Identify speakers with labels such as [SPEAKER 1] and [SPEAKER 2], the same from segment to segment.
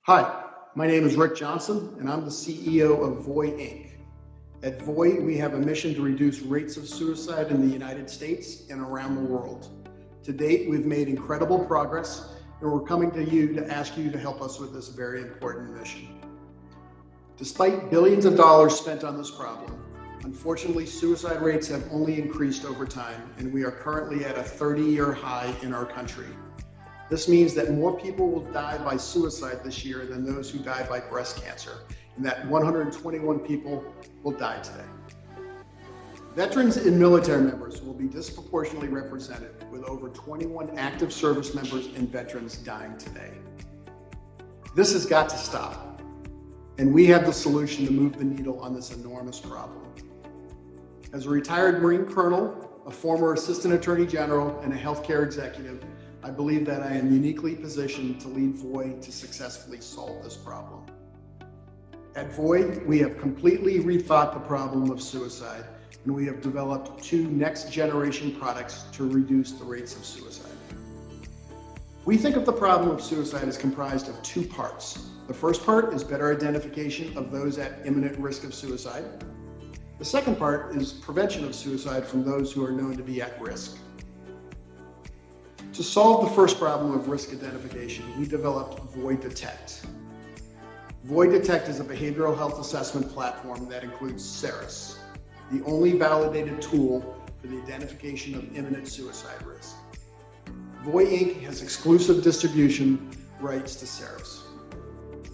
[SPEAKER 1] Hi, my name is Rick Johnson, and I'm the CEO of Voi Inc. At Voi, we have a mission to reduce rates of suicide in the United States and around the world. To date, we've made incredible progress, and we're coming to you to ask you to help us with this very important mission. Despite billions of dollars spent on this problem, unfortunately, suicide rates have only increased over time, and we are currently at a 30-year high in our country. This means that more people will die by suicide this year than those who die by breast cancer, and that 121 people will die today. Veterans and military members will be disproportionately represented, with over 21 active service members and veterans dying today. This has got to stop, and we have the solution to move the needle on this enormous problem. As a retired Marine Colonel, a former Assistant Attorney General, and a healthcare executive, I believe that I am uniquely positioned to lead Voi to successfully solve this problem. At Voi, we have completely rethought the problem of suicide, and we have developed two next-generation products to reduce the rates of suicide. We think of the problem of suicide as comprised of two parts. The first part is better identification of those at imminent risk of suicide. The second part is prevention of suicide from those who are known to be at risk. To solve the first problem of risk identification, we developed Voi Detect. Voi Detect is a behavioral health assessment platform that includes CERIS, the only validated tool for the identification of imminent suicide risk. Voi Inc. has exclusive distribution rights to CERIS.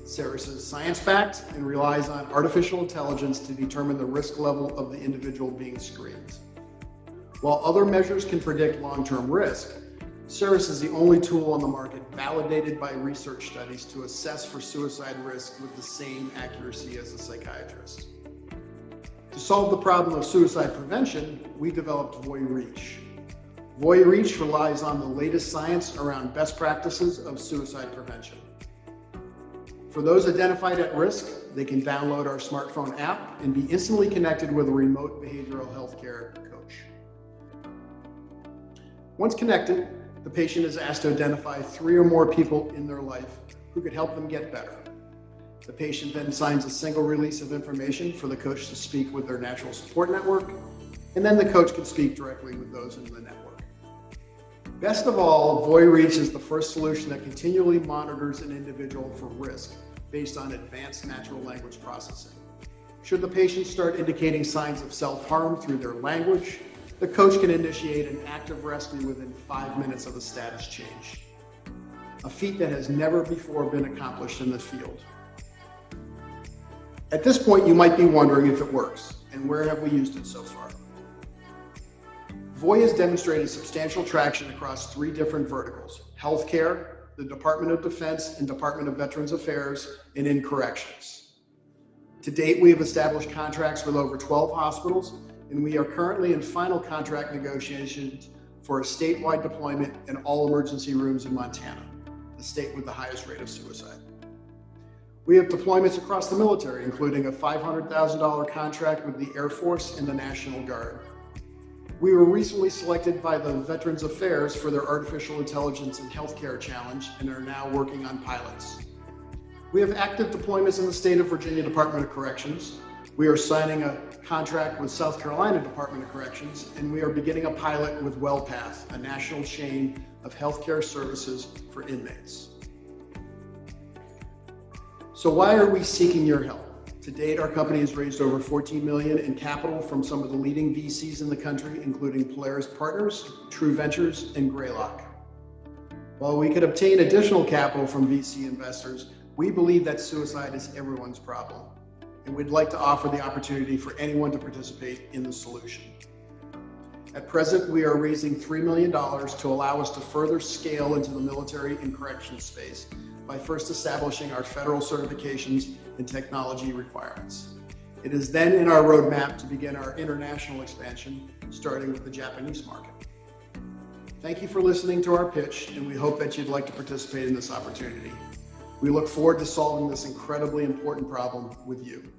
[SPEAKER 1] CERIS is science-backed and relies on artificial intelligence to determine the risk level of the individual being screened. While other measures can predict long-term risk, CERIS is the only tool on the market validated by research studies to assess for suicide risk with the same accuracy as a psychiatrist. To solve the problem of suicide prevention, we developed Voi Reach. Voi Reach relies on the latest science around best practices of suicide prevention. For those identified at risk, they can download our smartphone app and be instantly connected with a remote behavioral health care coach. Once connected, the patient is asked to identify 3 or more people in their life who could help them get better. The patient then signs a single release of information for the coach to speak with their natural support network, and then the coach can speak directly with those in the network. Best of all, Voi Reach is the first solution that continually monitors an individual for risk based on advanced natural language processing. Should the patient start indicating signs of self-harm through their language, the coach can initiate an active rescue within 5 minutes of a status change, a feat that has never before been accomplished in the field. At this point, you might be wondering if it works, and where have we used it so far? Voi has demonstrated substantial traction across 3 different verticals: healthcare, the Department of Defense and Department of Veterans Affairs, and in corrections. To date, we have established contracts with over 12 hospitals, and we are currently in final contract negotiations for a statewide deployment in all emergency rooms in Montana, the state with the highest rate of suicide. We have deployments across the military, including a $500,000 contract with the Air Force and the National Guard. We were recently selected by the Veterans Affairs for their Artificial Intelligence and Healthcare Challenge and are now working on pilots. We have active deployments in the state of Virginia Department of Corrections. We are signing a contract with South Carolina Department of Corrections, and we are beginning a pilot with WellPath, a national chain of healthcare services for inmates. So why are we seeking your help? To date, our company has raised over $14 million in capital from some of the leading VCs in the country, including Polaris Partners, True Ventures, and Greylock. While we could obtain additional capital from VC investors, we believe that suicide is everyone's problem, and we'd like to offer the opportunity for anyone to participate in the solution. At present, we are raising $3 million to allow us to further scale into the military and corrections space by first establishing our federal certifications and technology requirements. It is then in our roadmap to begin our international expansion, starting with the Japanese market. Thank you for listening to our pitch, and we hope that you'd like to participate in this opportunity. We look forward to solving this incredibly important problem with you.